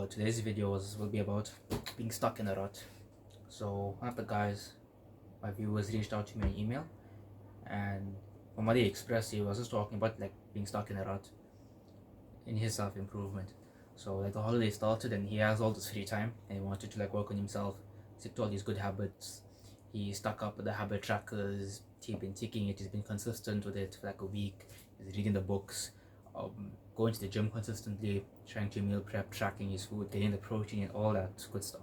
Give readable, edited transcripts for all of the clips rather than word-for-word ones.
Today's videos will be about being stuck in a rut. So one of the guys, my viewers, reached out to me on email, and from what he expressed, he was just talking about like being stuck in a rut in his self-improvement. So like the holiday started and he has all this free time and he wanted to like work on himself, stick to all these good habits. He stuck up with the habit trackers, he's been ticking it, he's been consistent with it for like a week, he's reading the books, going to the gym consistently, trying to meal prep, tracking his food, getting the protein and all that good stuff.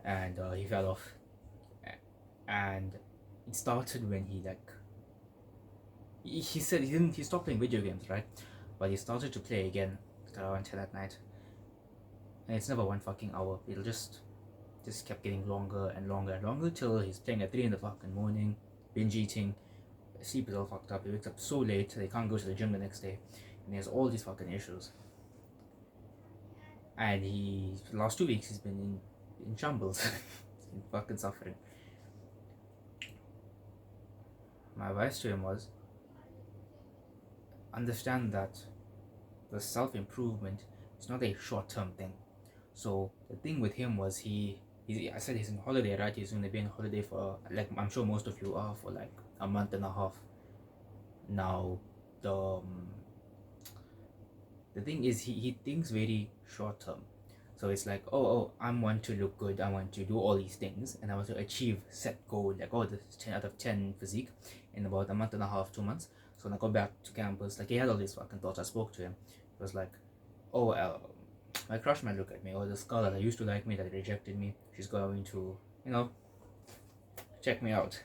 And he fell off. And it started when he said he stopped playing video games, right? But he started to play again around 10 at night. And it's never 1 fucking hour. It'll just kept getting longer and longer and longer till he's playing at 3 in the fucking morning, binge eating, sleep is all fucked up. He wakes up so late that he can't go to the gym the next day. And he has all these fucking issues. And the last 2 weeks he's been in shambles. in fucking suffering. My advice to him was, understand that the self-improvement is not a short-term thing. So the thing with him was I said he's on holiday, right? He's going to be on holiday for, like, I'm sure most of you are, for like a month and a half. Now the thing is he thinks very short-term. So it's like, oh, I want to look good, I want to do all these things, and I want to achieve set goal, like, this 10 out of 10 physique in about a month and a half, 2 months. So when I got back to campus, like, he had all these fucking thoughts. I spoke to him. It was like, my crush might look at me, or this girl that I used to like me that rejected me, she's going to, check me out,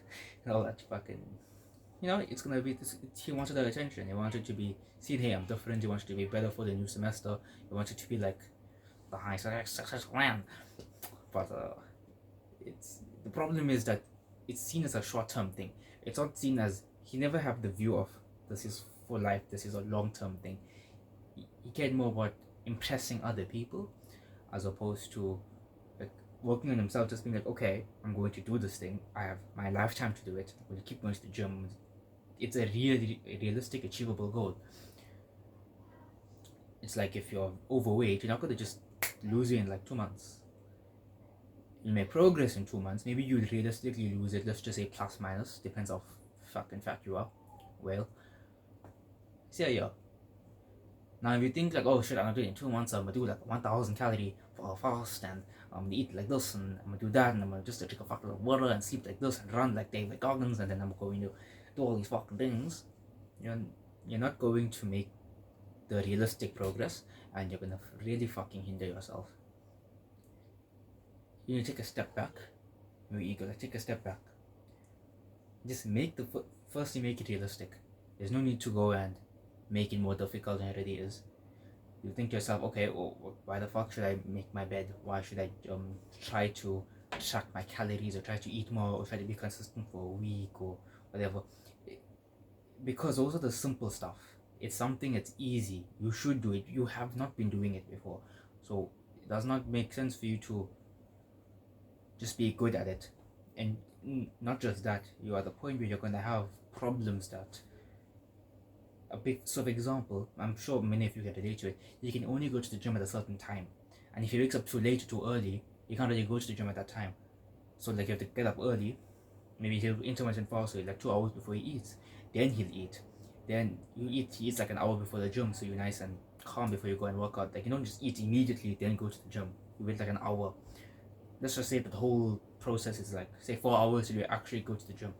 and all that fucking, it's gonna be this. He wanted the attention. He wanted to be seen. Hey, I'm different. He wanted to be better for the new semester. He wanted to be like the high successful man. But the problem is that it's seen as a short-term thing. It's not seen as, he never had the view of this is for life, this is a long-term thing. He cared more about impressing other people as opposed to like working on himself, just being like, okay, I'm going to do this thing, I have my lifetime to do it, I'm going to keep going to the gym. It's a really realistic, achievable goal. It's like if you're overweight, you're not going to just lose it in like 2 months. You may progress in 2 months. Maybe you'll realistically lose it, let's just say plus minus, depends how fucking fat you are. Well, see ya. Now if you think like, oh shit, I'm gonna do it in 2 months, I'm gonna do like 1,000 calorie for a fast, and I'm gonna eat like this, and I'm gonna do that, and I'm gonna just drink a fucking water and sleep like this and run like David Goggins, and then I'm going to do all these fucking things. You're not going to make the realistic progress, and you're gonna really fucking hinder yourself. You need to take a step back. Your ego, like, take a step back. Just make firstly make it realistic. There's no need to go and make it more difficult than it already is. You think to yourself, okay, why the fuck should I make my bed? Why should I try to track my calories, or try to eat more, or try to be consistent for a week or whatever? Because those are the simple stuff. It's something that's easy. You should do it. You have not been doing it before, so it does not make sense for you to just be good at it. And not just that, you're at the point where you're going to have problems that, a big sort of example, I'm sure many of you can relate to it, you can only go to the gym at a certain time, and if he wakes up too late or too early, you can't really go to the gym at that time. So like you have to get up early, maybe he'll intermittent fast, so like 2 hours before he eats, then he'll eat. Then he eats like an hour before the gym, so you're nice and calm before you go and work out. Like, you don't just eat immediately then go to the gym. You wait like an hour. Let's just say that the whole process is like, say, 4 hours till you actually go to the gym,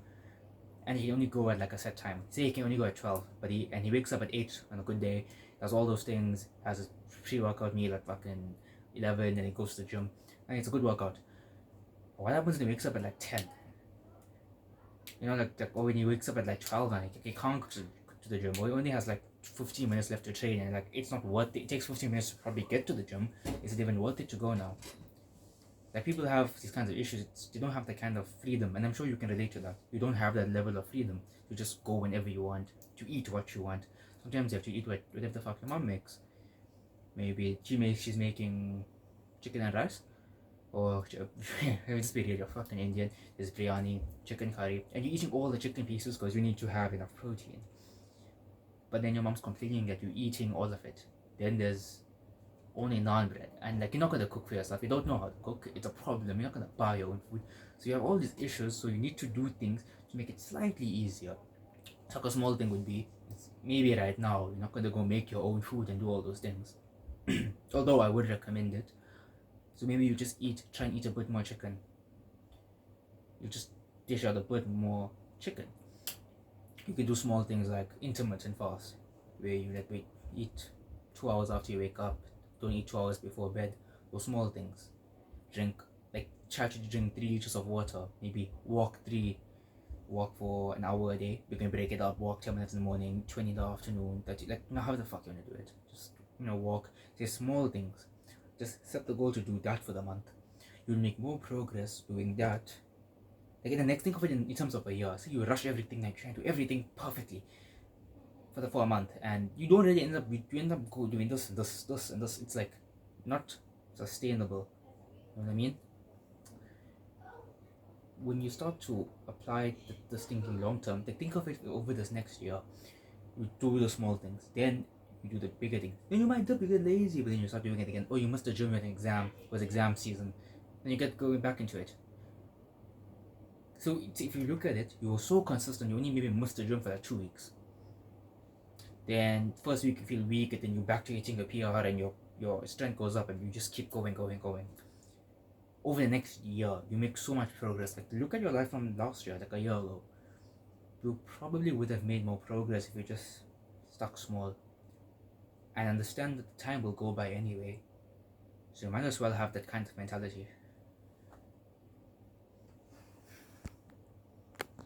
and he can only go at like a set time. Say he can only go at 12, but he wakes up at 8 on a good day, does all those things, has a pre-workout meal at fucking 11, and he goes to the gym, and it's a good workout. What happens when he wakes up at like 10? Or when he wakes up at like 12 and he can't go to the gym, or he only has like 15 minutes left to train, and like it's not worth it. It takes 15 minutes to probably get to the gym. Is it even worth it to go now? Like, people have these kinds of issues. They don't have that kind of freedom, and I'm sure you can relate to that. You don't have that level of freedom to just go whenever you want, to eat what you want. Sometimes you have to eat whatever the fuck your mom makes. Maybe she's making chicken and rice, or just be real, you're fucking Indian. There's biryani, chicken curry, and you're eating all the chicken pieces because you need to have enough protein. But then your mom's complaining that you're eating all of it. Then there's only naan bread, and like you're not gonna cook for yourself. You don't know how to cook. It's a problem. You're not gonna buy your own food, so you have all these issues. So you need to do things to make it slightly easier. So like a small thing would be, maybe right now you're not gonna go make your own food and do all those things. Although I would recommend it. So maybe you just try and eat a bit more chicken. You just dish out a bit more chicken. You can do small things like intermittent fast, where you eat 2 hours after you wake up, don't eat 2 hours before bed. Those small things. Try to drink 3 liters of water. Maybe walk for an hour a day. You can break it up. Walk 10 minutes in the morning, 20 in the afternoon. How the fuck you wanna do it? Just walk. Say small things. Just set the goal to do that for the month. You'll make more progress doing that. Like in the next, think of it in terms of a year. So you rush everything, like trying to do everything perfectly for a month, and you don't really end up doing this and this and this. It's like not sustainable. You know what I mean? When you start to apply this thinking long term, think of it over this next year. You do the small things, then you do the bigger things. Then you might end up being lazy, but then you start doing it again. Oh, you missed the gym at an exam. It was exam season. Then you get going back into it. So if you look at it, you were so consistent. You only maybe missed the gym for like 2 weeks. Then first week you feel weak, and then you're back to hitting a PR, and your strength goes up, and you just keep going. Over the next year, you make so much progress. Like look at your life from last year, like a year ago. You probably would have made more progress if you just stuck small. And understand that the time will go by anyway. So you might as well have that kind of mentality.